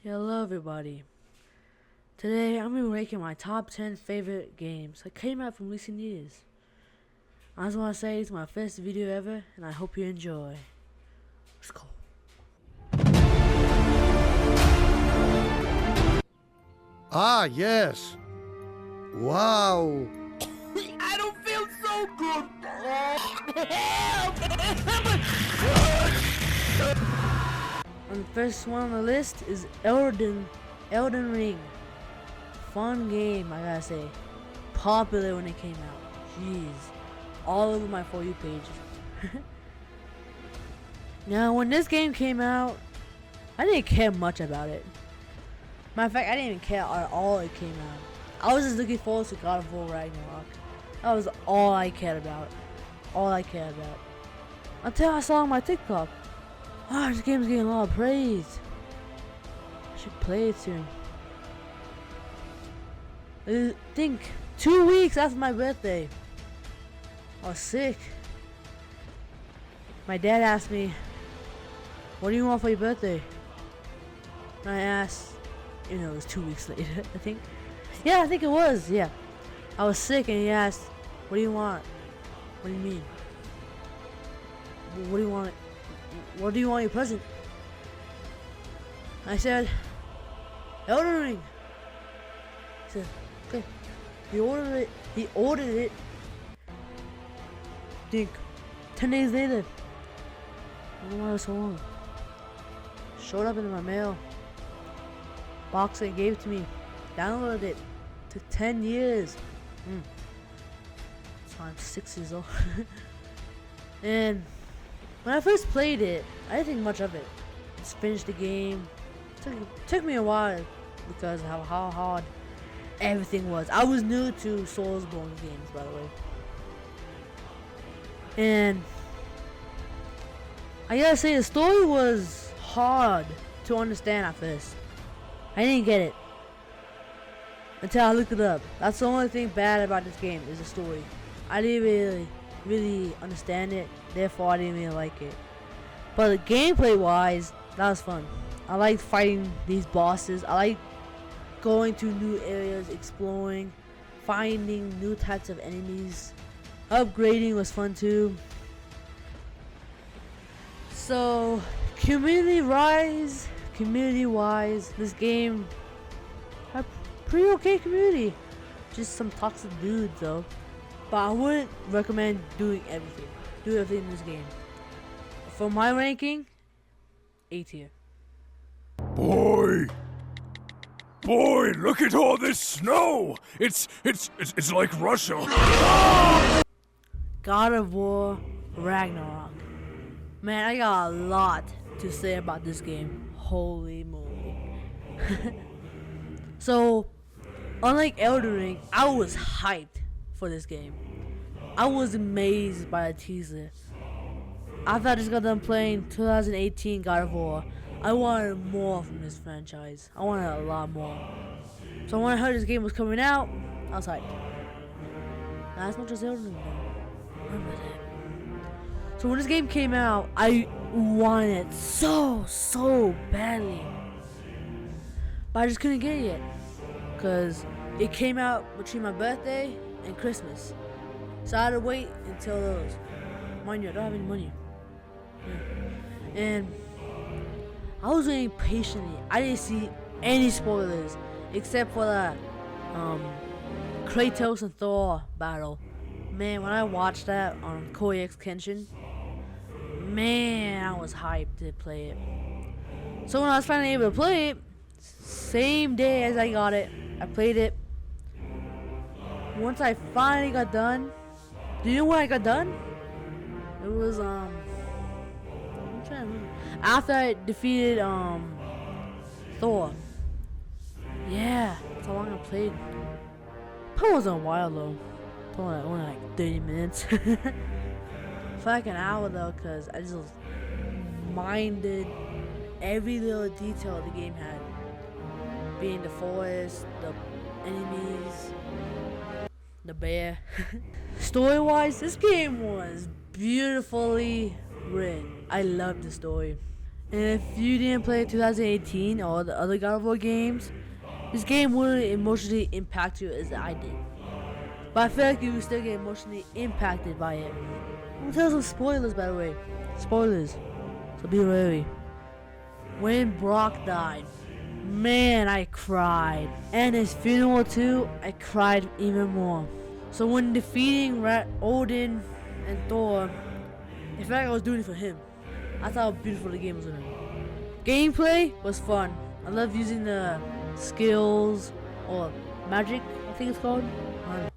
Hello everybody. Today I'm going to be ranking my top 10 favorite games that came out from recent years. I just want to say it's my first video ever and I hope you enjoy. Let's go. Ah, yes. Wow. I don't feel so good. And the first one on the list is Elden Ring. Fun game, I gotta say. Popular when it came out. Jeez. All over my For You pages. Now, when this game came out, I didn't care much about it. Matter of fact, I didn't even care at all it came out. I was just looking forward to God of War Ragnarok. That was all I cared about. Until I saw on my TikTok. Oh, this game's getting a lot of praise. I should play it soon. I think 2 weeks after my birthday. I was sick. My dad asked me, "What do you want for your birthday?" And I asked, it was 2 weeks later, I think. Yeah, I think it was, yeah. I was sick and he asked, "What do you want?" "What do you mean?" "What do you want? What do you want your present?" I said, "Elden Ring." He said, "Okay." He ordered it. Think 10 days later. I don't know why it was so long. Showed up in my mail. Boxed it, gave it to me. Downloaded it. Took 10 years. So I'm 6 years old. And when I first played it, I didn't think much of it. Just finished the game. Took me a while because of how hard everything was. I was new to Soulsborne games, by the way. And I gotta say, the story was hard to understand at first. I didn't get it until I looked it up. That's the only thing bad about this game, is the story. I didn't really understand it, therefore I didn't really like it. But the gameplay wise, that was fun. I liked fighting these bosses. I liked going to new areas, exploring, finding new types of enemies. Upgrading was fun too. So community wise, this game had pretty okay community. Just some toxic dudes though. But I wouldn't recommend doing everything. Do everything in this game. For my ranking, A tier. Boy, look at all this snow. It's like Russia. God of War Ragnarok. Man, I got a lot to say about this game. Holy moly. So, unlike Elden Ring, I was hyped for this game. I was amazed by the teaser. After I just got done playing 2018 God of War, I wanted more from this franchise. I wanted a lot more. So when I heard this game was coming out, I was hyped. Not as much as Elden Ring though. Remember that. So when this game came out, I wanted it so badly. But I just couldn't get it yet. Because it came out between my birthday and Christmas. So I had to wait until those. Mind you, I don't have any money. Yeah. And I was waiting patiently. I didn't see any spoilers except for the Kratos and Thor battle. Man, when I watched that on Koei X Kenshin, man, I was hyped to play it. So when I was finally able to play it, same day as I got it, I played it. Once I finally got done, do you know when I got done? It was I'm trying to remember. After I defeated Thor. Yeah, that's how long I played. Probably wasn't a while though. Probably only like 30 minutes. For like an hour though, cause I just minded every little detail the game had. Being the forest, the enemies, the bear. Story wise, this game was beautifully written. I loved the story. And if you didn't play 2018 or the other God of War games, this game wouldn't emotionally impact you as I did. But I feel like you would still get emotionally impacted by it. I'm gonna tell some spoilers, by the way. Spoilers. So be wary. When Brock died, man, I cried. And his funeral too, I cried even more. So when defeating Odin and Thor, I felt like I was doing it for him. That's how beautiful the game was. Gameplay was fun. I love using the skills or magic, I think it's called. I don't know.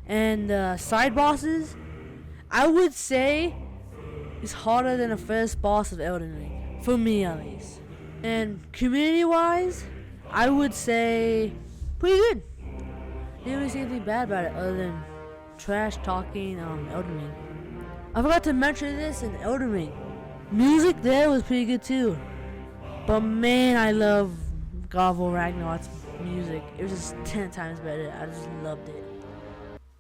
And side bosses, I would say, is harder than the first boss of Elden Ring, for me at least. And community-wise, I would say pretty good. Didn't really see anything bad about it other than trash talking on Elden Ring. I forgot to mention this in Elden Ring. Music there was pretty good too. But man, I love God of War Ragnarok's music. It was just 10 times better. I just loved it.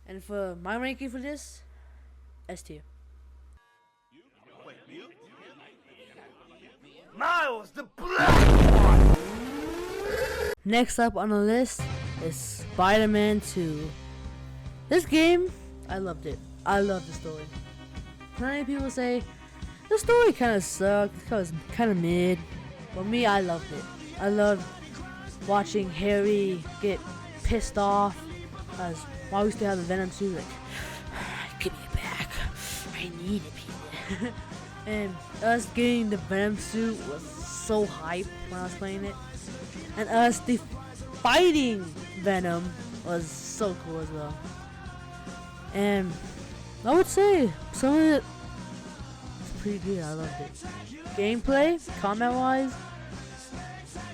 And for my ranking for this, S tier. Miles, the black one! Next up on the list is Spider-Man 2. This game, I loved it. I love the story. Plenty of people say the story kind of sucked. It was kind of mid. But me, I loved it. I loved watching Harry get pissed off as while we still have the Venom suit, like, give me it back. I need it, Peter. And us getting the Venom suit was so hype when I was playing it. And us fighting Venom was so cool as well. And I would say some of it was pretty good. I loved it. Gameplay, combat-wise,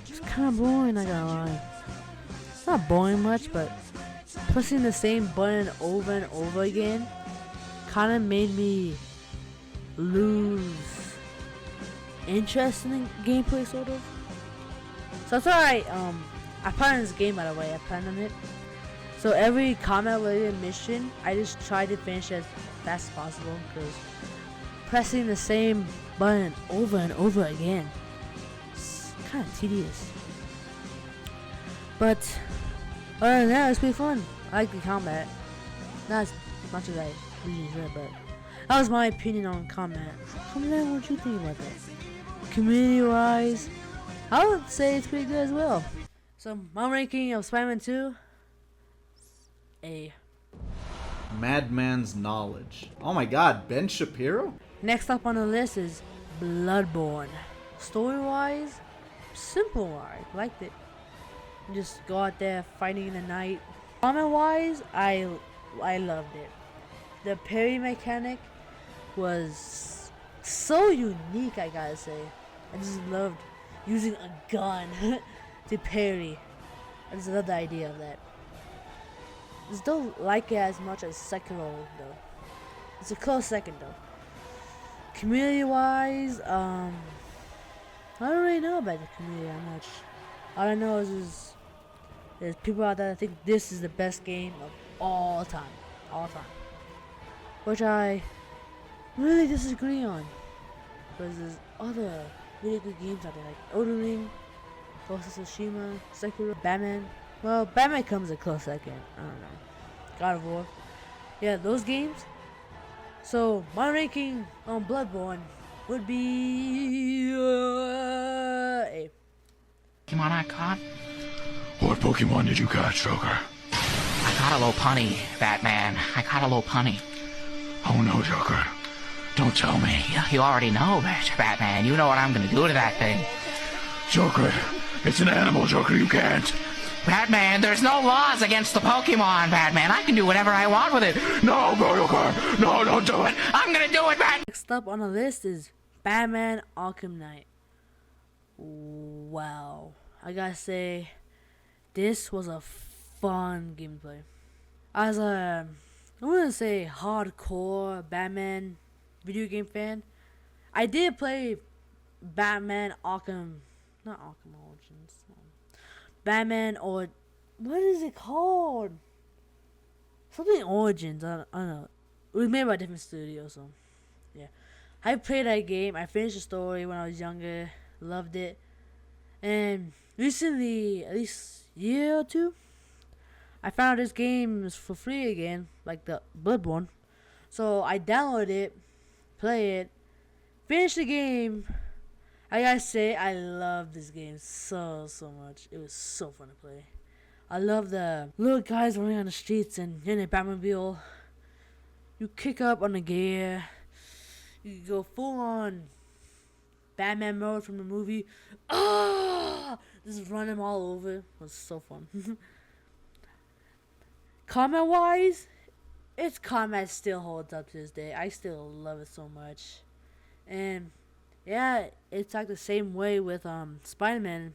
it's kind of boring, I gotta lie. It's not boring much, but pressing the same button over and over again kind of made me lose interest in the gameplay, sort of. So that's alright. I planned on this game, by the way. I planned on it. So every combat-related mission, I just try to finish it as fast as possible, because pressing the same button over and over again, it's kind of tedious. But other than that, it's pretty fun. I like the combat. Not as much as I usually said, but that was my opinion on combat. Comment down what you think about that. Community-wise, I would say it's pretty good as well. So my ranking of Spider-Man 2, A. Madman's Knowledge. Oh my god, Ben Shapiro? Next up on the list is Bloodborne. Story-wise, simple. I liked it. You just go out there fighting in the night. Combat-wise, I loved it. The parry mechanic was so unique, I gotta say. I just loved using a gun to parry. I just love the idea of that. I just don't like it as much as Sekiro though. It's a close second though. Community-wise, I don't really know about the community that much. All I know is there's people out there that think this is the best game of all time. Which I really disagree on. Because there's other really good games out there like Elden Ring, Ghost of Tsushima, Sekiro, Batman. Well, Batman comes a close second. I don't know. God of War. Yeah, those games. So my ranking on Bloodborne would be A. Pokemon I caught? What Pokemon did you catch, Joker? I caught a Lopunny, Batman. I caught a Lopunny. Oh no, Joker. Don't tell me. You already know, Batman. You know what I'm gonna do to that thing. Joker, it's an animal, Joker. You can't. Batman, there's no laws against the Pokemon, Batman. I can do whatever I want with it. No, Joker. No, don't do it. I'm gonna do it, Batman. Next up on the list is Batman Arkham Knight. Wow. I gotta say, this was a fun gameplay. As a, I wouldn't say hardcore Batman video game fan, I did play Batman Arkham, not Arkham Origins, Batman, or what is it called? Something Origins, I don't know. It was made by a different studio, so yeah. I played that game. I finished the story when I was younger. Loved it. And recently, at least a year or two, I found this game is for free again, like the Bloodborne. So I downloaded it, play it, finish the game. I gotta say, I love this game so much. It was so fun to play. I love the little guys running on the streets and in a Batmobile. You kick up on the gear. You go full on Batman mode from the movie. Just run them all over. It was so fun. Combat wise, its combat still holds up to this day. I still love it so much. And yeah, it's like the same way with Spider-Man.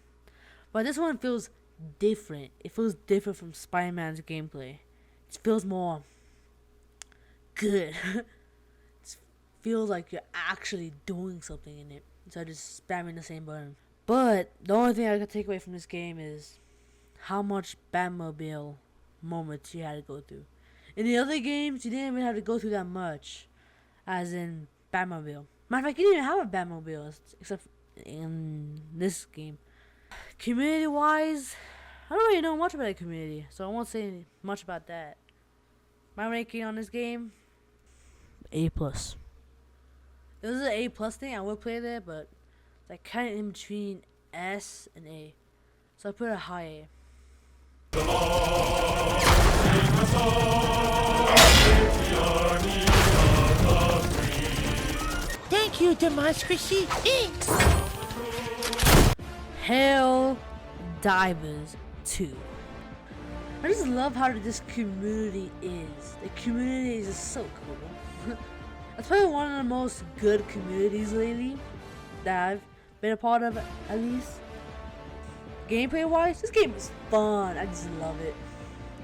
But this one feels different. It feels different from Spider-Man's gameplay. It feels more good. It feels like you're actually doing something in it instead of just spamming the same button. But the only thing I could take away from this game is how much Batmobile moments you had to go through. In the other games, you didn't even have to go through that much, as in Batmobile. Matter of fact, you didn't even have a Batmobile except in this game. Community-wise, I don't really know much about the community, so I won't say much about that. My ranking on this game, A+. It was an A+ thing. I would play that, but it's like kind of in between S and A, so I put a high A. Thank you, Democracy Inc. Hell Divers 2. I just love how this community is. The community is just so cool. It's probably one of the most good communities lately that I've been a part of, at least. Gameplay wise, this game is fun. I just love it.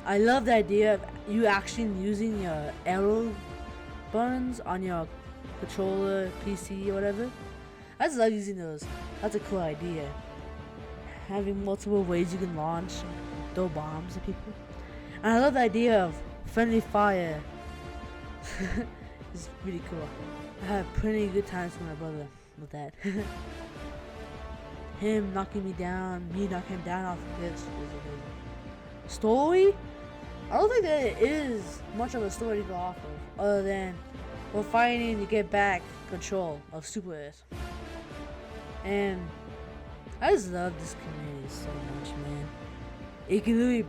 I love the idea of you actually using your arrow buttons on your controller, PC, or whatever. I just love using those. That's a cool idea. Having multiple ways you can launch and throw bombs at people. And I love the idea of friendly fire. It's really cool. I had pretty good times with my brother with that. Him knocking me down, me knocking him down off the cliffs. Story? I don't think that it is much of a story to go off of, other than we're fighting to get back control of Super Earth. And I just love this community so much, man. It can really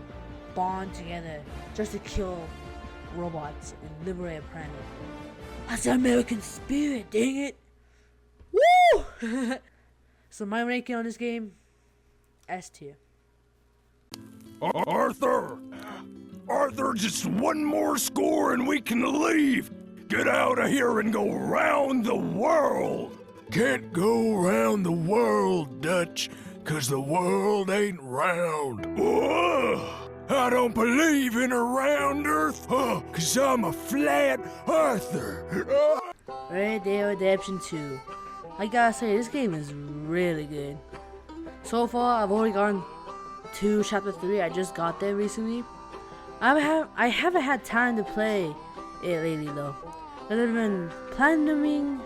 bond together just to kill robots and liberate a planet. That's the American spirit, dang it! Woo! So my ranking on this game, S tier. Arthur! Arthur, just one more score and we can leave! Get out of here and go round the world! Can't go round the world, Dutch, 'cause the world ain't round. Ugh, I don't believe in a round earth, 'cause I'm a flat Arthur. Red Dead Redemption 2. I gotta say, this game is really good. So far, I've already gone to Chapter 3. I just got there recently. I haven't had time to play it lately, though. I've been platinuming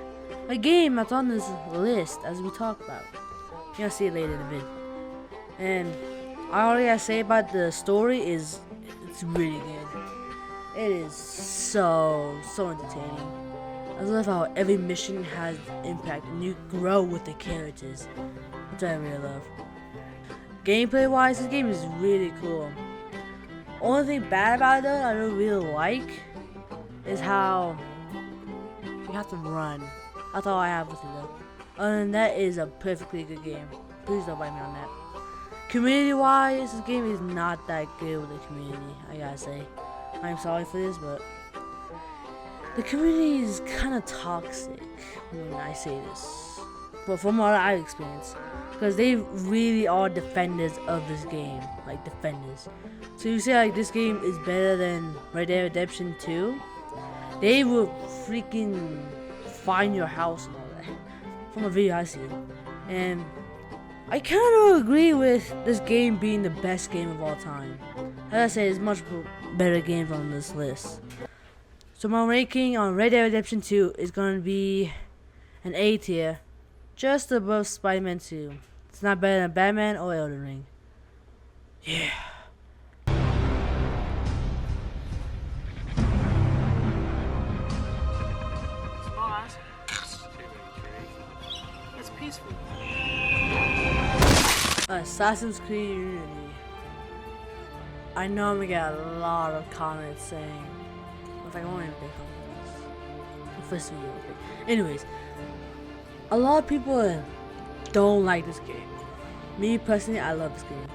a game that's on this list, as we talk about. You're gonna see it later in a bit. And all I gotta say about the story is, it's really good. It is so entertaining. I love how every mission has impact and you grow with the characters, which I really love. Gameplay wise, this game is really cool. Only thing bad about it though, I don't really like, is how you have to run. That's all I have with it though. Other than that, it is a perfectly good game. Please don't bite me on that. Community wise, this game is not that good with the community, I gotta say. I'm sorry for this, but the community is kind of toxic when I say this. But from what I've experienced, because they really are defenders of this game, like defenders. So you say like this game is better than Red Dead Redemption 2, they will freaking find your house and all that. From a video I seen. And I kind of agree with this game being the best game of all time. As I say, it's much better games on this list. So my ranking on Red Dead Redemption 2 is going to be An A tier, just above Spider-Man 2. It's not better than Batman or Elden Ring. Yeah. It's peaceful. Assassin's Creed Unity. I know I'm gonna get a lot of comments saying, if I won't even get comments. The first video, okay. Anyways, a lot of people don't like this game. Me personally, I love this game.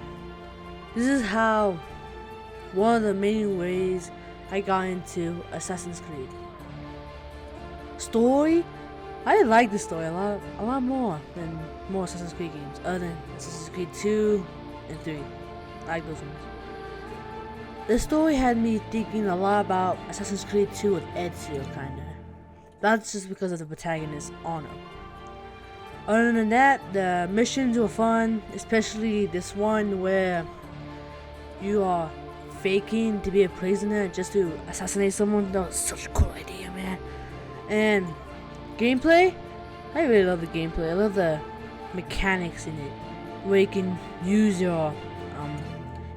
This is how one of the main ways I got into Assassin's Creed. Story, I like the story a lot more than more Assassin's Creed games, other than Assassin's Creed 2 and 3. I like those ones. The story had me thinking a lot about Assassin's Creed 2 with Ezio, kinda. That's just because of the protagonist, Honor. Other than that, the missions were fun, especially this one where you are faking to be a prisoner just to assassinate someone. That was such a cool idea, man. And gameplay, I really love the gameplay. I love the mechanics in it, where you can use your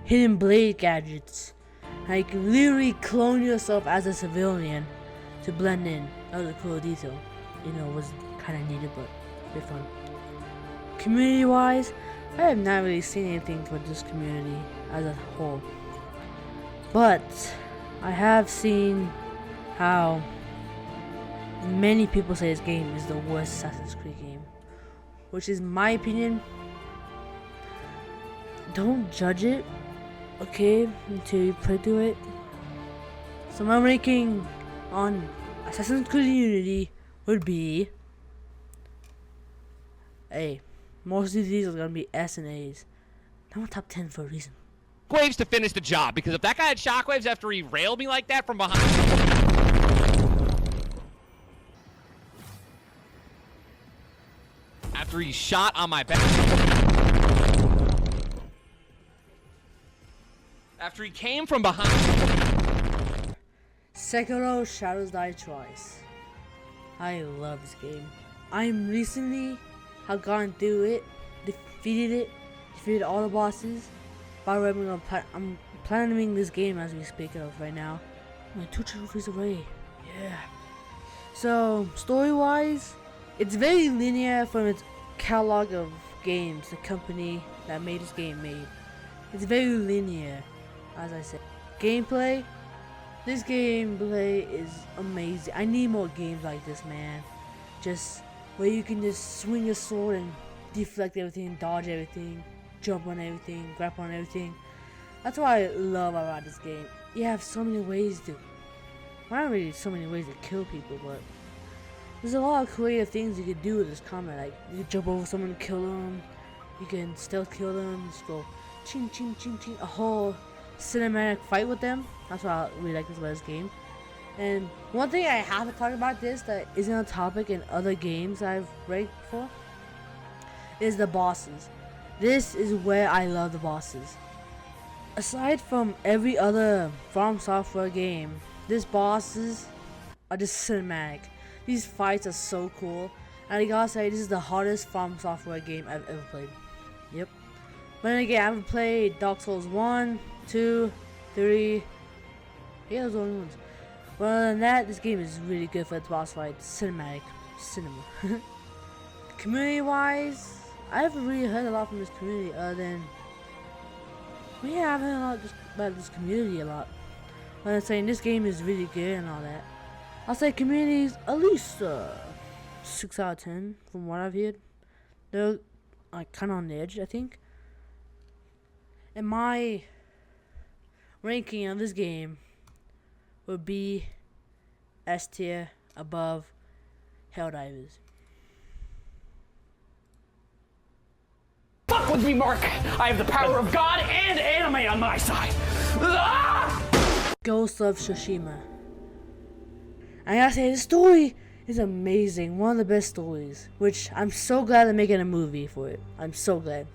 hidden blade gadgets, and you can literally clone yourself as a civilian to blend in. That was a cool detail. You know, it was kind of needed, but a bit fun. Community-wise, I have not really seen anything for this community as a whole, but I have seen how many people say this game is the worst Assassin's Creed game, which is my opinion. Don't judge it, okay, until you play through it. So my ranking on Assassin's Creed Unity would be A. Most of these are gonna be S and A's. I'm top 10 for a reason. Waves to finish the job, because if that guy had shockwaves after he railed me like that from behind. After he shot on my back. After he came from behind. Sekiro Shadows Die Twice. I love this game. I'm recently have gone through it, defeated all the bosses. By the way, I'm planning this game as we speak of right now. I'm like 2 trophies away. Yeah. So story-wise, it's very linear from its catalog of games the company that made this game made. It's very linear, as I said. Gameplay, this gameplay is amazing. I need more games like this, man. Just where you can just swing a sword and deflect everything, dodge everything, jump on everything, grab on everything. That's what I love about this game. You have so many ways to, well, not really so many ways to kill people, but there's a lot of creative things you can do with this combat. Like, you can jump over someone and kill them, you can stealth kill them, just go ching ching ching ching, a whole cinematic fight with them. That's what I really like about this game. And one thing I have to talk about this that isn't a topic in other games I've ranked for is the bosses. This is where I love the bosses. Aside from every other From Software game, these bosses are just cinematic. These fights are so cool, and I gotta say, this is the hardest From Software game I've ever played. Yep. But then again, I haven't played Dark Souls 1, 2, 3. Yeah, those are the only ones. But other than that, this game is really good for its boss fights. Cinematic. Cinema. Community-wise, I haven't really heard a lot from this community other than... yeah, I've heard a lot about this community a lot. But I'm saying this game is really good and all that. I'll say communities at least 6 out of 10 from what I've heard. They're like kind of on the edge, I think. And my ranking of this game would be S tier above Helldivers. Fuck with me, Mark! I have the power of God and anime on my side! Ah! Ghost of Tsushima. I gotta say, the story is amazing. One of the best stories. Which I'm so glad they're making a movie for it. I'm so glad.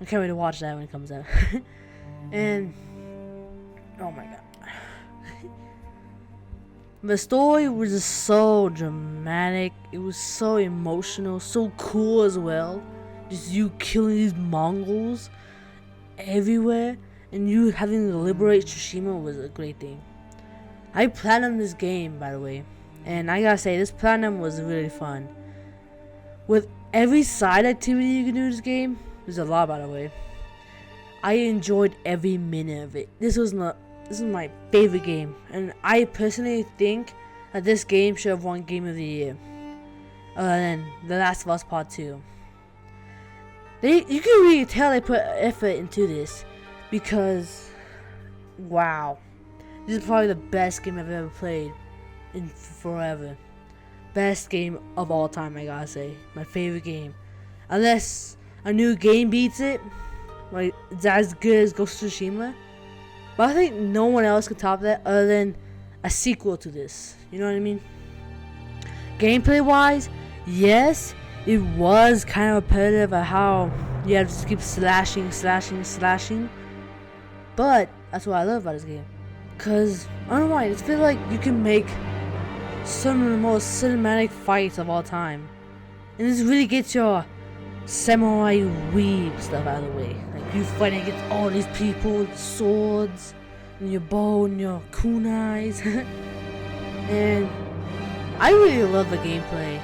I can't wait to watch that when it comes out. And oh my god. The story was just so dramatic. It was so emotional, so cool as well. Just you killing these Mongols everywhere, and you having to liberate Tsushima was a great thing. I platinumed this game, by the way, and I gotta say, this platinum was really fun. With every side activity you can do in this game, there's a lot, by the way. I enjoyed every minute of it. This is my favorite game, and I personally think that this game should have won Game of the Year. Other than The Last of Us Part 2. You can really tell they put effort into this, because wow, this is probably the best game I've ever played in forever. Best game of all time, I gotta say. My favorite game. Unless a new game beats it, like it's as good as Ghost of Tsushima. But I think no one else could top that other than a sequel to this. You know what I mean? Gameplay wise, yes, it was kind of repetitive at how you have to keep slashing. But that's what I love about this game. Cause I don't know why, I just feel like you can make some of the most cinematic fights of all time. And this really gets your samurai weeb stuff out of the way. Like you fighting against all these people with swords and your bow and your kunais. And I really love the gameplay.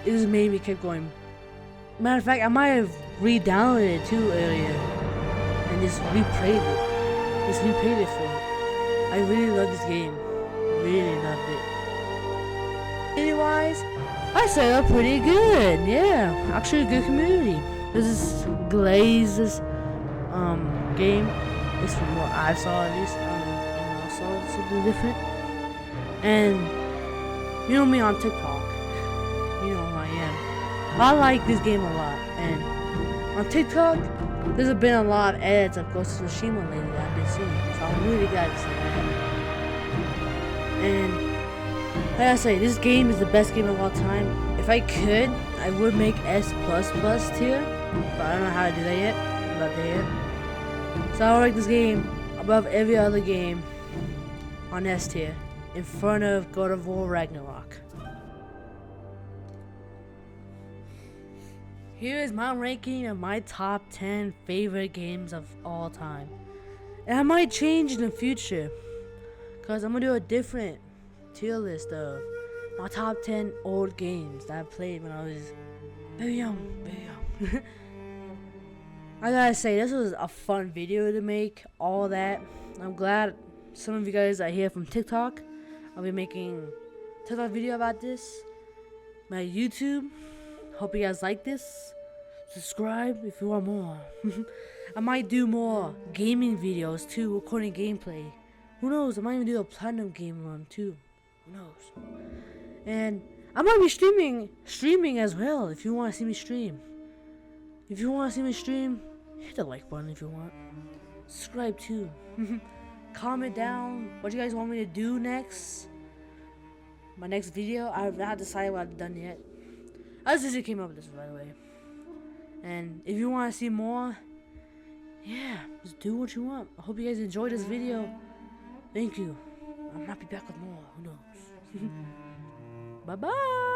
It just made me keep going. Matter of fact, I might have re-downloaded it too earlier and just replayed it for me. I really love this game. Really loved it. Wise, I say they're pretty good. Yeah, actually a good community. This is Glaze's game. It's from what I saw at least. And I saw something different. And you know me on TikTok. You know who I am. I like this game a lot. And on TikTok, there's been a lot of ads of Ghost of Tsushima lately that I've been seeing. So I'm really glad to see that. And like I say, this game is the best game of all time. If I could, I would make S++ tier, but I don't know how to do that yet. I'm not there yet. So I rank this game above every other game on S tier, in front of God of War Ragnarok. Here is my ranking of my top 10 favorite games of all time. And I might change in the future, cause I'm gonna do a different tier list of my top 10 old games that I played when I was very young. I gotta say, this was a fun video to make, all that. I'm glad some of you guys are here from TikTok. I'll be making a TikTok video about this. My YouTube, hope you guys like this. Subscribe if you want more. I might do more gaming videos too, recording gameplay. Who knows, I might even do a platinum game run too. Who knows? And I might be streaming as well if you want to see me stream. If you want to see me stream, hit the like button if you want. Subscribe too. Comment down what you guys want me to do next. My next video, I've not decided what I've done yet. I just came up with this, by the way. And if you want to see more, yeah, just do what you want. I hope you guys enjoyed this video. Thank you. I might be back with more. Who knows? Bye-bye.